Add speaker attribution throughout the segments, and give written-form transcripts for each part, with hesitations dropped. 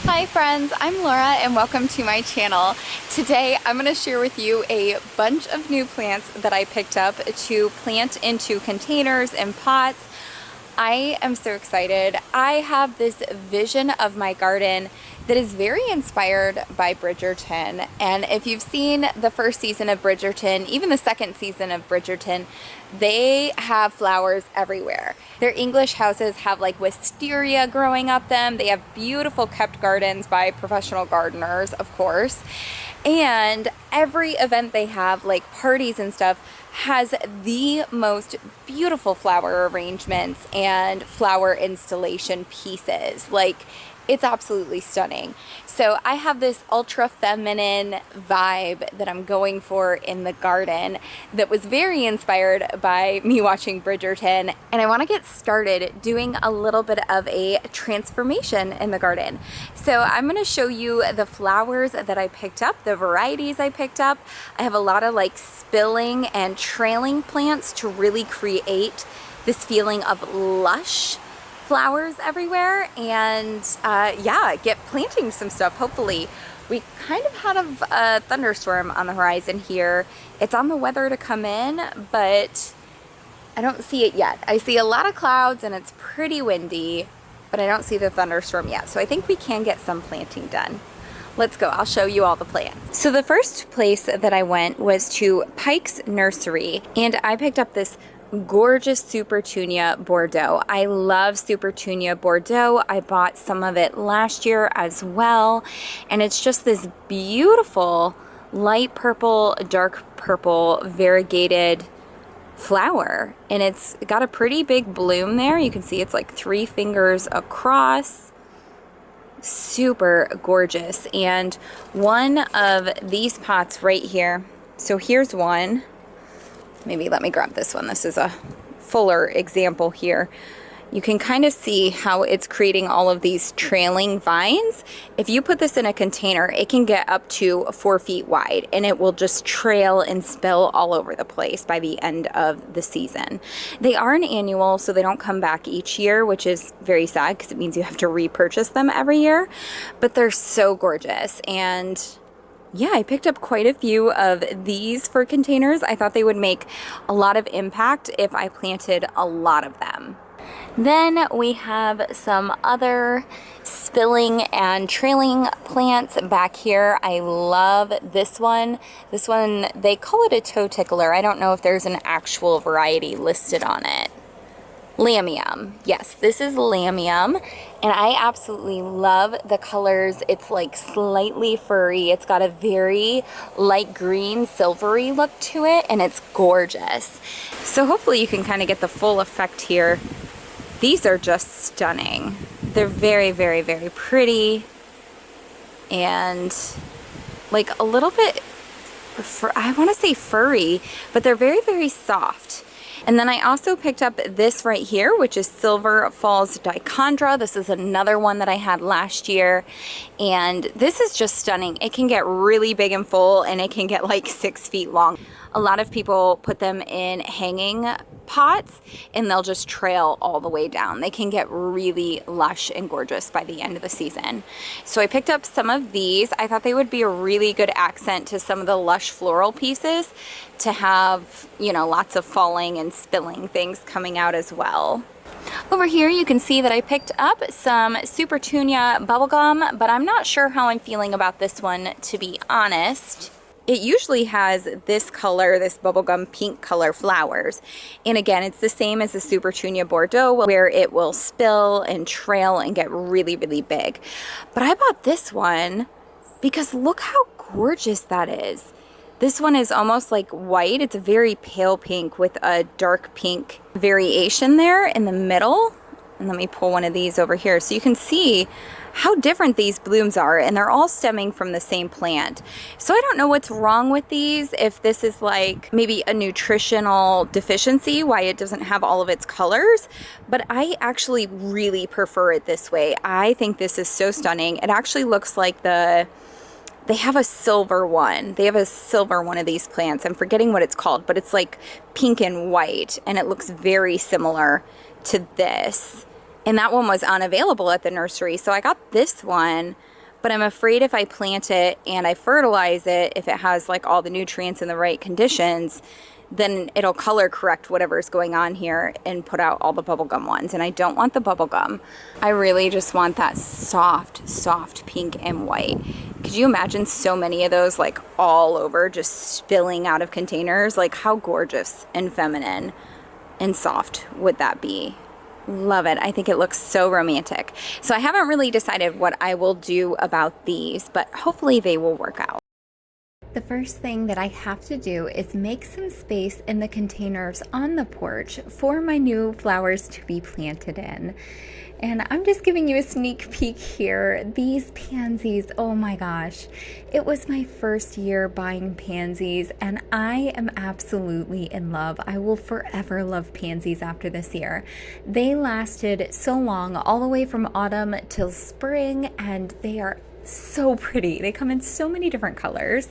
Speaker 1: Hi friends, I'm Laura and welcome to my channel. Today I'm going to share with you a bunch of new plants that I picked up to plant into containers and pots. I am so excited. I have this vision of my garden that is very inspired by Bridgerton, and if you've seen the first season of Bridgerton, even the second season of Bridgerton, they have flowers everywhere. Their English houses have like wisteria growing up them. They have beautiful kept gardens by professional gardeners, of course. And every event they have, like parties and stuff, has the most beautiful flower arrangements and flower installation pieces. Like, it's absolutely stunning. So I have this ultra feminine vibe that I'm going for in the garden that was very inspired by me watching Bridgerton, and I want to get started doing a little bit of a transformation in the garden. So I'm going to show you the flowers that I picked up, the varieties I picked up. I have a lot of like spilling and trailing plants to really create this feeling of lush flowers everywhere, and yeah, get planting some stuff. Hopefully. We kind of had a thunderstorm on the horizon here. It's on the weather to come in, but I don't see it yet. I see a lot of clouds and it's pretty windy, but I don't see the thunderstorm yet. So I think we can get some planting done. Let's go. I'll show you all the plants. So the first place that I went was to Pike's Nursery, and I picked up this gorgeous Supertunia Bordeaux. I love Supertunia Bordeaux. I bought some of it last year as well, and it's just this beautiful light purple, dark purple variegated flower, and it's got a pretty big bloom there. You can see it's like 3 fingers across. Super gorgeous. And one of these pots right here, so here's one. Maybe let me grab this one. This is a fuller example here. You can kind of see how it's creating all of these trailing vines. If you put this in a container, it can get up to 4 feet wide, and it will just trail and spill all over the place by the end of the season. They are an annual, so they don't come back each year, which is very sad because it means you have to repurchase them every year. But they're so gorgeous, and yeah, I picked up quite a few of these for containers. I thought they would make a lot of impact if I planted a lot of them. Then we have some other spilling and trailing plants back here. I love this one. This one, they call it a toe tickler. I don't know if there's an actual variety listed on it. Lamium. Yes, this is Lamium, and I absolutely love the colors. It's like slightly furry. It's got a very light green, silvery look to it, and it's gorgeous. So hopefully you can kind of get the full effect here. These are just stunning. They're very, very, very pretty, and like a little bit, I want to say furry, but they're very, very soft. And then I also picked up this right here, which is Silver Falls Dichondra. This is another one that I had last year, and this is just stunning. It can get really big and full, and it can get like 6 feet long. A lot of people put them in hanging pots, and they'll just trail all the way down. They can get really lush and gorgeous by the end of the season. So I picked up some of these. I thought they would be a really good accent to some of the lush floral pieces to have, you know, lots of falling and spilling things coming out as well. Over here you can see that I picked up some Supertunia bubblegum, but I'm not sure how I'm feeling about this one, to be honest. It usually has this color, this bubblegum pink color flowers. And again, it's the same as the Supertunia Bordeaux, where it will spill and trail and get really, really big. But I bought this one because look how gorgeous that is. This one is almost like white. It's a very pale pink with a dark pink variation there in the middle. And let me pull one of these over here so you can see how different these blooms are, and they're all stemming from the same plant. So I don't know what's wrong with these, if this is like maybe a nutritional deficiency, why it doesn't have all of its colors, but I actually really prefer it this way. I think this is so stunning. It actually looks like they have a silver one. They have a silver one of these plants. I'm forgetting what it's called, but it's like pink and white, and it looks very similar to this. and that one was unavailable at the nursery. So I got this one, but I'm afraid if I plant it and I fertilize it, if it has like all the nutrients in the right conditions, then it'll color correct whatever's going on here and put out all the bubblegum ones. And I don't want the bubblegum. I really just want that soft, soft pink and white. Could you imagine so many of those like all over just spilling out of containers? Like how gorgeous and feminine and soft would that be? Love it. I think it looks so romantic. So I haven't really decided what I will do about these, but hopefully they will work out. The first thing that I have to do is make some space in the containers on the porch for my new flowers to be planted in. And I'm just giving you a sneak peek here. These pansies, oh my gosh. It was my first year buying pansies and I am absolutely in love. I will forever love pansies after this year. They lasted so long, all the way from autumn till spring, and they are so pretty. They come in so many different colors.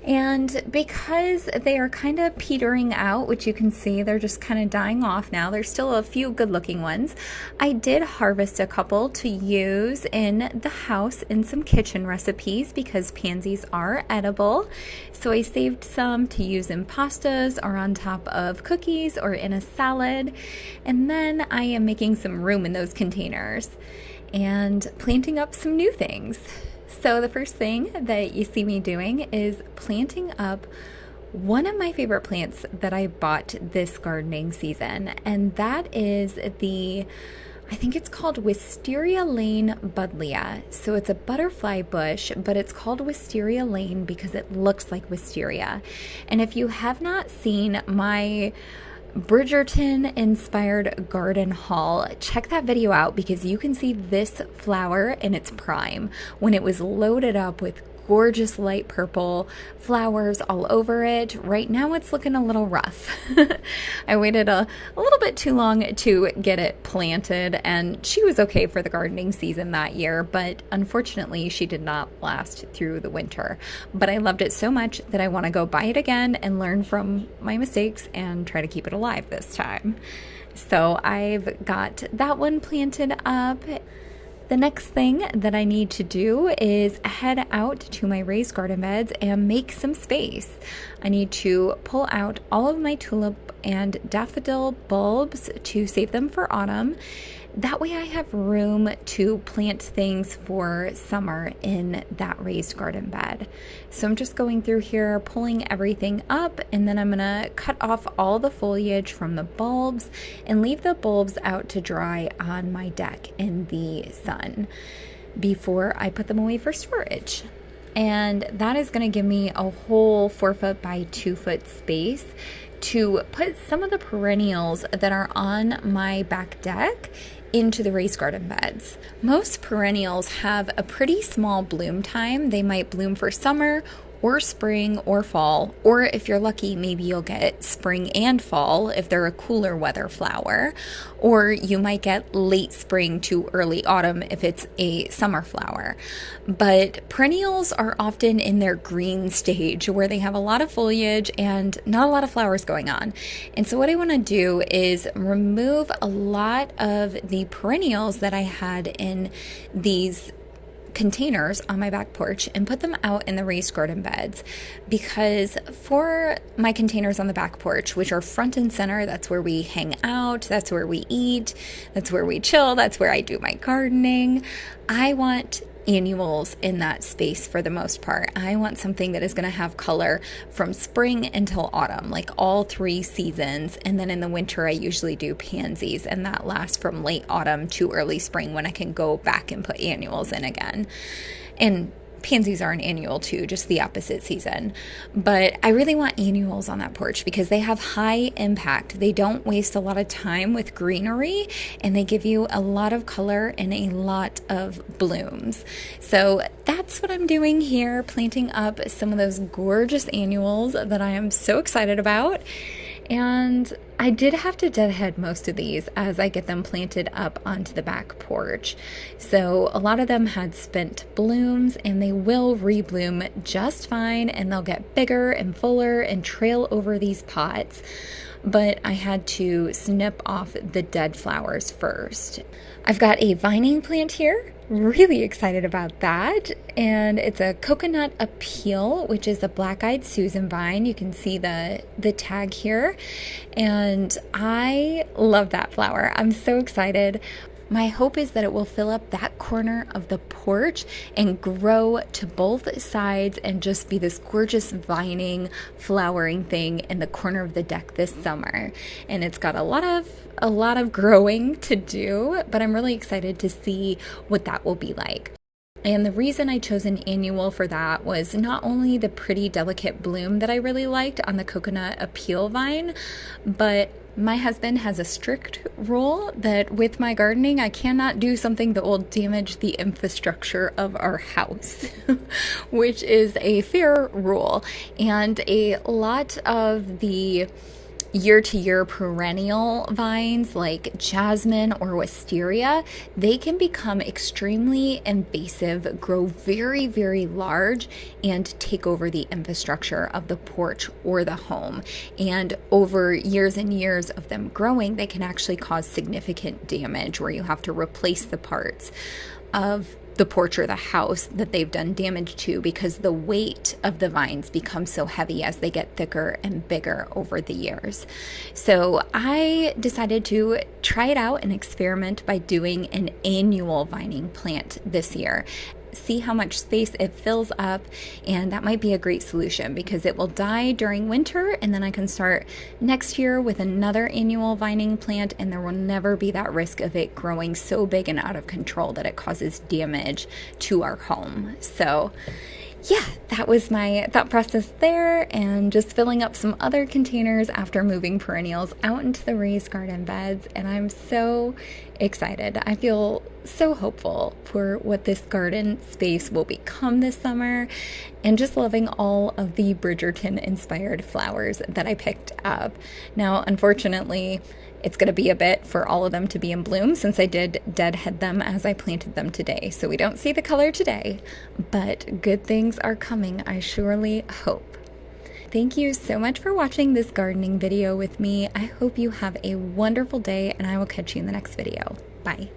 Speaker 1: And because they are kind of petering out, which you can see, they're just kind of dying off now. There's still a few good looking ones. I did harvest a couple to use in the house in some kitchen recipes because pansies are edible. So I saved some to use in pastas or on top of cookies or in a salad. And then I am making some room in those containers and planting up some new things. So the first thing that you see me doing is planting up one of my favorite plants that I bought this gardening season, and that is I think it's called Wisteria Lane Buddleia. So it's a butterfly bush, but it's called Wisteria Lane because it looks like wisteria. And if you have not seen my Bridgerton inspired garden haul, check that video out because you can see this flower in its prime when it was loaded up with gorgeous light purple flowers all over it. Right now it's looking a little rough. I waited a little bit too long to get it planted, and she was okay for the gardening season that year, but unfortunately she did not last through the winter. But I loved it so much that I want to go buy it again and learn from my mistakes and try to keep it alive this time. So I've got that one planted up. The next thing that I need to do is head out to my raised garden beds and make some space. I need to pull out all of my tulip and daffodil bulbs to save them for autumn. That way I have room to plant things for summer in that raised garden bed. So I'm just going through here, pulling everything up, and then I'm gonna cut off all the foliage from the bulbs and leave the bulbs out to dry on my deck in the sun before I put them away for storage. And that is gonna give me a whole 4 foot by 2 foot space to put some of the perennials that are on my back deck into the raised garden beds. Most perennials have a pretty small bloom time. They might bloom for summer or spring or fall, or if you're lucky, maybe you'll get spring and fall if they're a cooler weather flower, or you might get late spring to early autumn if it's a summer flower. But perennials are often in their green stage where they have a lot of foliage and not a lot of flowers going on. And so what I want to do is remove a lot of the perennials that I had in these containers on my back porch and put them out in the raised garden beds, because for my containers on the back porch, which are front and center, that's where we hang out, that's where we eat, that's where we chill, that's where I do my gardening, I want annuals in that space for the most part. I want something that is going to have color from spring until autumn, like all 3 seasons. And then in the winter, I usually do pansies, and that lasts from late autumn to early spring when I can go back and put annuals in again. And pansies are an annual too, just the opposite season. But I really want annuals on that porch because they have high impact. They don't waste a lot of time with greenery, and they give you a lot of color and a lot of blooms. So that's what I'm doing here, planting up some of those gorgeous annuals that I am so excited about. And I did have to deadhead most of these as I get them planted up onto the back porch. So a lot of them had spent blooms, and they will rebloom just fine, and they'll get bigger and fuller and trail over these pots. But I had to snip off the dead flowers first. I've got a vining plant here. Really excited about that. And it's a coconut appeal, which is a black-eyed Susan vine. You can see the tag here. And I love that flower. I'm so excited. My hope is that it will fill up that corner of the porch and grow to both sides and just be this gorgeous vining, flowering thing in the corner of the deck this summer. And it's got a lot of growing to do, but I'm really excited to see what that will be like. And the reason I chose an annual for that was not only the pretty delicate bloom that I really liked on the coconut appeal vine, but my husband has a strict rule that with my gardening, I cannot do something that will damage the infrastructure of our house, which is a fair rule. And a lot of the year-to-year perennial vines like jasmine or wisteria, they can become extremely invasive, grow very, very large, and take over the infrastructure of the porch or the home. And over years and years of them growing, they can actually cause significant damage where you have to replace the parts of the porch or the house that they've done damage to, because the weight of the vines becomes so heavy as they get thicker and bigger over the years. So I decided to try it out and experiment by doing an annual vining plant this year. See how much space it fills up, and that might be a great solution because it will die during winter, and then I can start next year with another annual vining plant, and there will never be that risk of it growing so big and out of control that it causes damage to our home. So yeah, that was my thought process there, and just filling up some other containers after moving perennials out into the raised garden beds, and I'm so excited. I feel so hopeful for what this garden space will become this summer, and just loving all of the Bridgerton inspired flowers that I picked up. Now, unfortunately, it's going to be a bit for all of them to be in bloom since I did deadhead them as I planted them today. So we don't see the color today, but good things are coming, I surely hope. Thank you so much for watching this gardening video with me. I hope you have a wonderful day, and I will catch you in the next video. Bye.